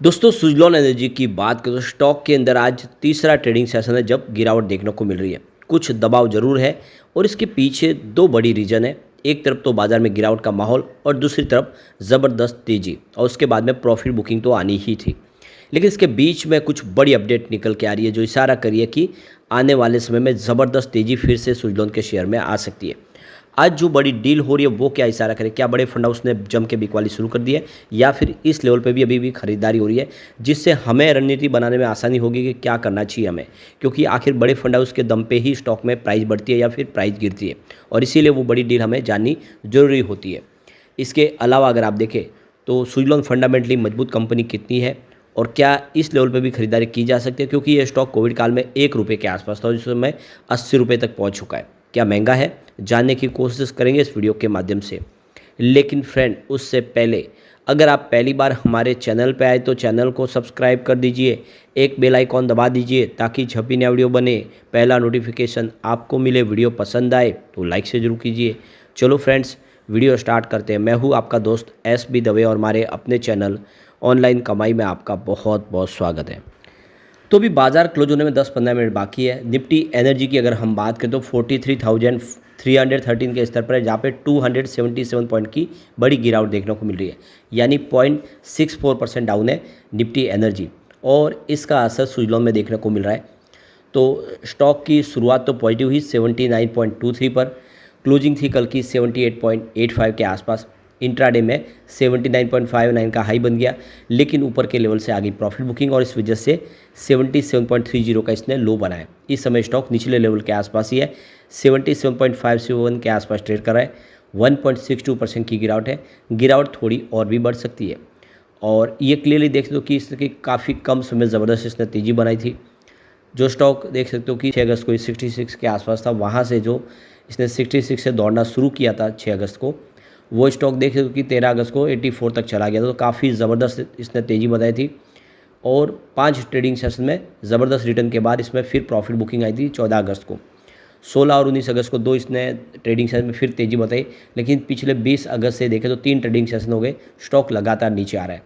दोस्तों सुज़लॉन एनर्जी की बात करें तो स्टॉक के अंदर आज तीसरा ट्रेडिंग सेशन है जब गिरावट देखने को मिल रही है। कुछ दबाव जरूर है और इसके पीछे दो बड़ी रीज़न है। एक तरफ तो बाजार में गिरावट का माहौल और दूसरी तरफ ज़बरदस्त तेज़ी और उसके बाद में प्रॉफिट बुकिंग तो आनी ही थी। लेकिन इसके बीच में कुछ बड़ी अपडेट निकल के आ रही है जो इशारा करी है कि आने वाले समय में ज़बरदस्त तेज़ी फिर से सुज़लॉन के शेयर में आ सकती है। आज जो बड़ी डील हो रही है वो क्या इशारा करे, क्या बड़े फंड हाउस ने जम के बिकवाली शुरू कर दी है या फिर इस लेवल पे भी अभी भी खरीदारी हो रही है जिससे हमें रणनीति बनाने में आसानी होगी कि क्या करना चाहिए हमें, क्योंकि आखिर बड़े फंड हाउस के दम पे ही स्टॉक में प्राइस बढ़ती है या फिर प्राइस गिरती है और इसीलिए वो बड़ी डील हमें जाननी जरूरी होती है। इसके अलावा अगर आप देखें तो सुज़लॉन फंडामेंटली मजबूत कंपनी कितनी है और क्या इस लेवल पे भी खरीदारी की जा सकती है, क्योंकि ये स्टॉक कोविड काल में 1 रुपये के आसपास था और इस समय 80 रुपये तक पहुंच चुका है। क्या महंगा है, जानने की कोशिश करेंगे इस वीडियो के माध्यम से। लेकिन फ्रेंड उससे पहले अगर आप पहली बार हमारे चैनल पे आए तो चैनल को सब्सक्राइब कर दीजिए, एक बेल आइकॉन दबा दीजिए ताकि जब भी नया वीडियो बने पहला नोटिफिकेशन आपको मिले। वीडियो पसंद आए तो लाइक से जरूर कीजिए। चलो फ्रेंड्स वीडियो स्टार्ट करते हैं। मैं हूँ आपका दोस्त SB दवे और हमारे अपने चैनल ऑनलाइन कमाई में आपका बहुत बहुत स्वागत है। तो अभी बाजार क्लोज होने में 10-15 मिनट बाकी है। निफ्टी एनर्जी की अगर हम बात करें तो 43,313 के स्तर पर है जहाँ पे 277 पॉइंट की बड़ी गिरावट देखने को मिल रही है, यानी 0.64% डाउन है निफ्टी एनर्जी और इसका असर सुज़लॉन में देखने को मिल रहा है। तो स्टॉक की शुरुआत तो पॉजिटिव हुई 79.23 पर, क्लोजिंग थी कल की 78.85 के आसपास। इंट्राडे में 79.59 का हाई बन गया लेकिन ऊपर के लेवल से आ गई प्रॉफिट बुकिंग और इस वजह से 77.30 का इसने लो बनाया। इस समय स्टॉक निचले लेवल के आसपास ही है, 77.57 के आसपास ट्रेड कर रहा है। 1.62% की गिरावट है। गिरावट थोड़ी और भी बढ़ सकती है और ये क्लियरली देख दो कि इसकी काफ़ी कम समय ज़बरदस्त इसने तेज़ी बनाई थी। जो स्टॉक देख सकते हो कि 6 अगस्त को 66 के आसपास था, वहाँ से जो इसने 66 से दौड़ना शुरू किया था 6 अगस्त को, वो स्टॉक देख सकते हो कि 13 अगस्त को 84 तक चला गया था। तो काफ़ी ज़बरदस्त इसने तेज़ी बताई थी और 5 ट्रेडिंग सेशन में ज़बरदस्त रिटर्न के बाद इसमें फिर प्रॉफिट बुकिंग आई थी 14 अगस्त को। 16 और 19 अगस्त को दो इसने ट्रेडिंग सेशन में फिर तेज़ी बताई, लेकिन पिछले 20 अगस्त से देखें तो 3 ट्रेडिंग सेशन हो गए, स्टॉक लगातार नीचे आ रहा है,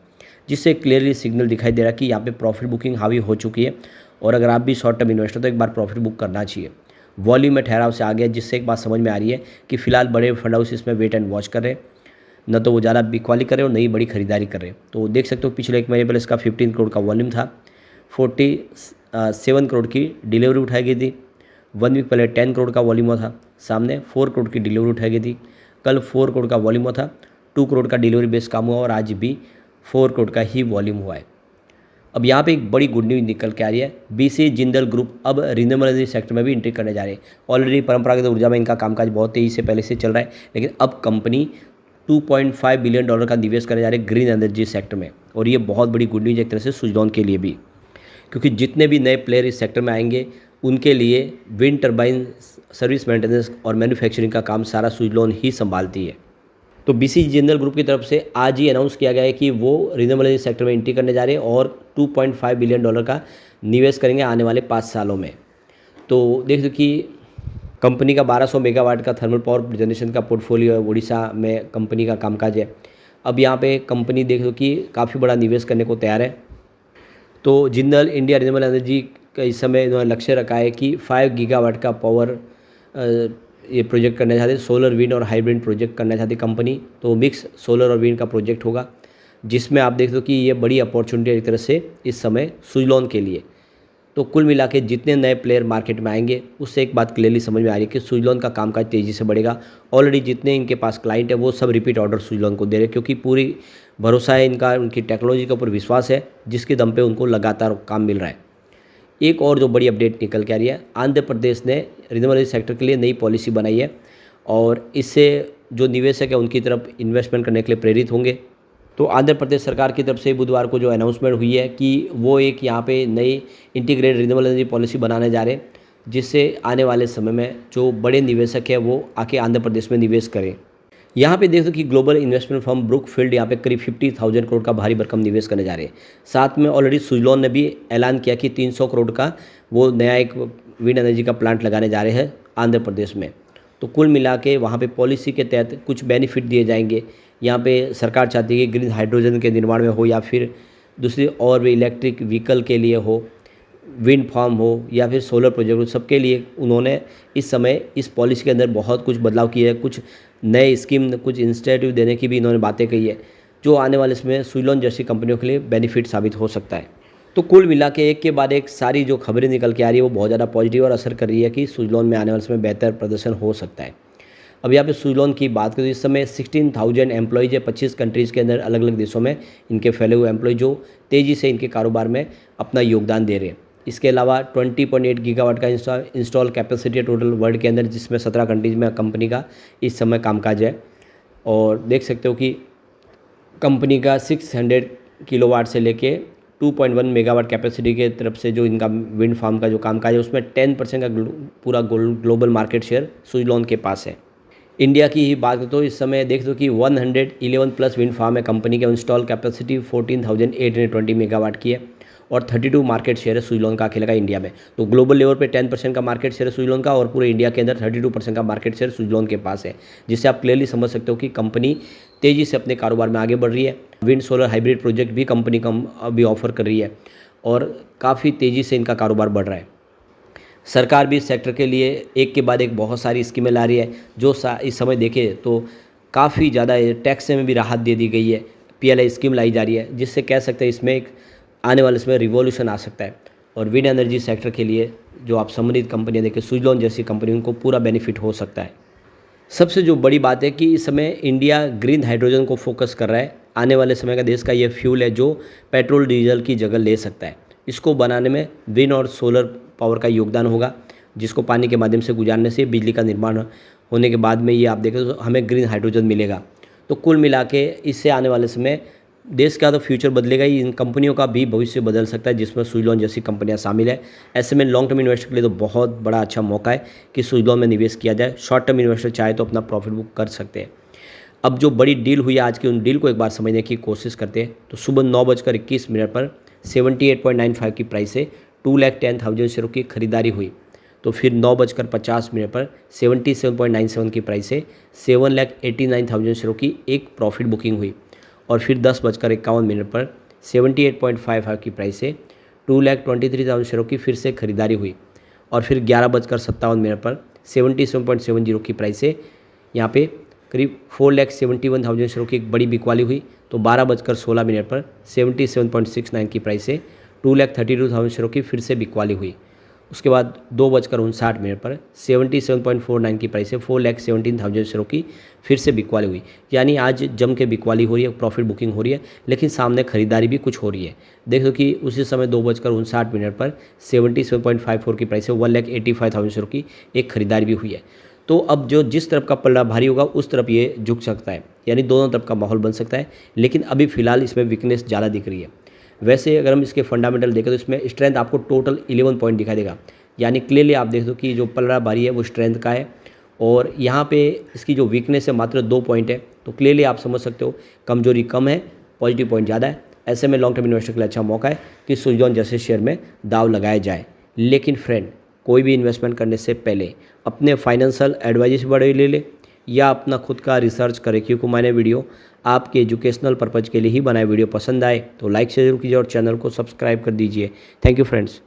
जिससे क्लियरली सिग्नल दिखाई दे रहा है कि यहाँ पे प्रॉफिट बुकिंग हावी हो चुकी है। और अगर आप भी शॉर्ट टर्म इन्वेस्टर तो एक बार प्रॉफिट बुक करना चाहिए। वॉल्यूम में ठहराव से आ गया, जिससे एक बात समझ में आ रही है कि फिलहाल बड़े फंड हाउस इसमें वेट एंड वॉच कर रहे हैं, न तो वो ज़्यादा बिकवाली कर रहे और नई बड़ी खरीदारी कर रहे हैं। तो देख सकते हो पिछले एक महीने पहले इसका 15 करोड़ का वॉल्यूम था, 47 करोड़ की डिलीवरी उठाई गई थी। 1 वीक पहले 10 करोड़ का वॉल्यूम हुआ था, सामने 4 करोड़ की डिलीवरी उठाई गई थी। कल 4 करोड़ का वॉल्यूम हुआ था, 2 करोड़ का डिलीवरी बेस काम हुआ और आज भी 4 करोड़ का ही वॉल्यूम हुआ है। अब यहाँ पे एक बड़ी गुड न्यूज़ निकल के आ रही है। BC जिंदल ग्रुप अब रिन्यूएबल एनर्जी सेक्टर में भी एंट्री करने जा रहे हैं। ऑलरेडी परंपरागत ऊर्जा में इनका कामकाज बहुत तेज़ी से पहले से चल रहा है, लेकिन अब कंपनी $2.5 बिलियन का निवेश करने जा रहे हैं ग्रीन एनर्जी सेक्टर में और ये बहुत बड़ी गुड न्यूज़ एक तरह से सुज़लॉन के लिए भी, क्योंकि जितने भी नए प्लेयर इस सेक्टर में आएंगे उनके लिए विंड टर्बाइन सर्विस मेंटेनेंस और मैन्युफैक्चरिंग का काम सारा सुज़लॉन ही संभालती है। तो BC जिंदल ग्रुप की तरफ से आज ही अनाउंस किया गया है कि वो रिन्यूएबल एनर्जी सेक्टर में एंट्री करने जा रहे हैं और $2.5 बिलियन का निवेश करेंगे आने वाले 5 सालों में। तो देख दो कि कंपनी का 1200 मेगावाट का थर्मल पावर जनरेशन का पोर्टफोलियो है, उड़ीसा में कंपनी का कामकाज है। अब यहाँ पे कंपनी देख दो कि काफ़ी बड़ा निवेश करने को तैयार है। तो जिंदल इंडिया रिन्यूएबल एनर्जी का इस समय इन्होंने लक्ष्य रखा है कि 5 गीगावाट का पावर ये प्रोजेक्ट करना चाहते हैं। सोलर विंड और हाइब्रिड प्रोजेक्ट करना चाहती कंपनी, तो मिक्स सोलर और विंड का प्रोजेक्ट होगा, जिसमें आप देख दो कि ये बड़ी अपॉर्चुनिटी है एक तरह से इस समय सुज़लॉन के लिए। तो कुल मिला के जितने नए प्लेयर मार्केट में आएंगे उससे एक बात क्लियरली समझ में आ रही है कि सुज़लॉन का कामकाज तेज़ी से बढ़ेगा। ऑलरेडी जितने इनके पास क्लाइंट है वो सब रिपीट ऑर्डर सुज़लॉन को दे रहे हैं, क्योंकि पूरी भरोसा है इनका, उनकी टेक्नोलॉजी के ऊपर विश्वास है, जिसके दम पे उनको लगातार काम मिल रहा है। एक और जो बड़ी अपडेट निकल के आ रही है, आंध्र प्रदेश ने रिन्यूएबल एनर्जी सेक्टर के लिए नई पॉलिसी बनाई है और इससे जो निवेशक है उनकी तरफ इन्वेस्टमेंट करने के लिए प्रेरित होंगे। तो आंध्र प्रदेश सरकार की तरफ से बुधवार को जो अनाउंसमेंट हुई है कि वो एक यहाँ पे नई इंटीग्रेटेड रिन्यूएबल एनर्जी पॉलिसी बनाने जा रहे हैं, जिससे आने वाले समय में जो बड़े निवेशक है वो आके आंध्र प्रदेश में निवेश करें। यहाँ पे देख दो कि ग्लोबल इन्वेस्टमेंट फर्म ब्रुकफील्ड यहाँ पे करीब 50,000 करोड़ का भारी भरकम निवेश करने जा रहे हैं। साथ में ऑलरेडी सुज़लॉन ने भी ऐलान किया कि 300 करोड़ का वो नया एक विंड एनर्जी का प्लांट लगाने जा रहे हैं आंध्र प्रदेश में। तो कुल मिला के वहाँ पे पॉलिसी के तहत कुछ बेनिफिट दिए जाएंगे। यहाँ पे सरकार चाहती है कि ग्रीन हाइड्रोजन के निर्माण में हो या फिर दूसरी और भी इलेक्ट्रिक व्हीकल के लिए हो, विंड फार्म हो या फिर सोलर प्रोजेक्ट हो, सबके लिए उन्होंने इस समय इस पॉलिसी के अंदर बहुत कुछ बदलाव किए हैं। कुछ नए स्कीम, कुछ इंसेंटिव देने की भी इन्होंने बातें कही है, जो आने वाले समय सुज़लोन जैसी कंपनियों के लिए बेनिफिट साबित हो सकता है। तो कुल मिला के एक के बाद एक सारी जो खबरें निकल के आ रही है वो बहुत ज़्यादा पॉजिटिव और असर कर रही है कि सुज़लोन में आने वाले समय बेहतर प्रदर्शन हो सकता है। अब यहाँ पे सुज़लोन की बात करें तो इस समय 16,000 एम्प्लॉयज़ है 25 कंट्रीज़ के अंदर, अलग अलग देशों में इनके फैले हुए एम्प्लॉय जो तेज़ी से इनके कारोबार में अपना योगदान दे रहे हैं। इसके अलावा 20.8 गीगावाट का इंस्टॉल कैपेसिटी है टोटल वर्ल्ड के अंदर, जिसमें 17 कंट्रीज़ में कंपनी का इस समय कामकाज है। और देख सकते हो कि कंपनी का 600 किलोवाट से लेके 2.1 मेगावाट कैपेसिटी के तरफ से जो इनका विंड फार्म का जो कामकाज है उसमें 10% का पूरा ग्लोबल मार्केट शेयर सुज़लोन के पास है। इंडिया की ही बात करें तो इस समय देख दो कि 111 प्लस विंड फार्म है कंपनी के, इंस्टॉल कैपेसिटी 14,820 मेगावाट की है और 32 मार्केट शेयर है सुज़लोन का अकेले का इंडिया में। तो ग्लोबल लेवल पे 10% का मार्केट शेयर है सुज़लोन का और पूरे इंडिया के अंदर 32% का मार्केट शेयर सुज़लोन के पास है, जिससे आप क्लियरली समझ सकते हो कि कंपनी तेज़ी से अपने कारोबार में आगे बढ़ रही है। विंड सोलर हाइब्रिड प्रोजेक्ट भी कंपनी अभी ऑफर कर रही है और काफ़ी तेज़ी से इनका कारोबार बढ़ रहा है। सरकार भी इस सेक्टर के लिए एक के बाद एक बहुत सारी स्कीमें ला रही है, जो इस समय देखें तो काफ़ी ज़्यादा टैक्स में भी राहत दे दी गई है। PLI स्कीम लाई जा रही है, जिससे कह सकते हैं इसमें एक आने वाले समय रिवॉल्यूशन आ सकता है। और विंड एनर्जी सेक्टर के लिए जो आप सम्मानित कंपनियाँ देखें, सुज़लोन जैसी कंपनी, उनको पूरा बेनिफिट हो सकता है। सबसे जो बड़ी बात है कि इस समय इंडिया ग्रीन हाइड्रोजन को फोकस कर रहा है। आने वाले समय का देश का ये फ्यूल है जो पेट्रोल डीजल की जगह ले सकता है। इसको बनाने में विंड और सोलर पावर का योगदान होगा, जिसको पानी के माध्यम से गुजारने से बिजली का निर्माण होने के बाद में ये आप देखें तो हमें ग्रीन हाइड्रोजन मिलेगा। तो कुल मिला के इससे आने वाले समय देश का तो फ्यूचर बदलेगा ही, इन कंपनियों का भी भविष्य बदल सकता है, जिसमें सुज़लोन जैसी कंपनियां शामिल है। ऐसे में लॉन्ग टर्म इन्वेस्टर के लिए तो बहुत बड़ा अच्छा मौका है कि सुज़लोन में निवेश किया जाए। शॉर्ट टर्म इन्वेस्टर चाहे तो अपना प्रॉफिट बुक कर सकते हैं। अब जो बड़ी डील हुई है आज की, उन डील को एक बार समझने की कोशिश करते हैं। तो सुबह 9:21 पर 78.95 की प्राइस से 2,10,000 शेयरों की खरीदारी हुई। तो फिर 9:50 पर 77.97 की प्राइस से 7,89,000 शेयरों की एक प्रॉफिट बुकिंग हुई। और फिर 10:51 पर 78.55 की प्राइस से 2,23,000 शेयरों की फिर से खरीदारी हुई। और फिर 11:57 पर 77.70 की प्राइस से यहाँ पे करीब 4,71,000 शेयरों की एक बड़ी बिकवाली हुई। तो 12:16 पर 77.69 की प्राइस से 2,32,000 शेयरों की फिर से बिकवाली हुई। उसके बाद 2:59 पर 77.49 की प्राइस से 4,17,000 शेयरों की फिर से बिकवाली हुई। यानी आज जम के बिकवाली हो रही है, प्रॉफिट बुकिंग हो रही है, लेकिन सामने खरीदारी भी कुछ हो रही है। देखो कि उसी समय 2:59 पर 77.54 की प्राइस से 1,85,000 शेयरों की एक खरीदारी भी हुई है। तो अब जो जिस तरफ का पलड़ा भारी होगा उस तरफ ये झुक सकता है, यानी दोनों तरफ का माहौल बन सकता है। लेकिन अभी फ़िलहाल इसमें वीकनेस ज़्यादा दिख रही है। वैसे अगर हम इसके फंडामेंटल देखें तो इसमें स्ट्रेंथ आपको टोटल 11 पॉइंट दिखाई देगा, यानी क्लियरली आप देख दो कि जो पलड़ा भारी है वो स्ट्रेंथ का है और यहाँ पे इसकी जो वीकनेस है मात्र 2 पॉइंट है। तो क्लियरली आप समझ सकते हो कमजोरी कम है, पॉजिटिव पॉइंट ज़्यादा है। ऐसे में लॉन्ग टर्म इन्वेस्टर के लिए अच्छा मौका है कि सुज़लोन जैसे शेयर में दाव लगाया जाए। लेकिन फ्रेंड, कोई भी इन्वेस्टमेंट करने से पहले अपने फाइनेंशियल एडवाइजर से बड़े ले ले या अपना खुद का रिसर्च करें, क्योंकि मैंने वीडियो आपके एजुकेशनल पर्पज़ के लिए ही बनाए। वीडियो पसंद आए तो लाइक शेयर जरूर कीजिए और चैनल को सब्सक्राइब कर दीजिए। Thank you friends.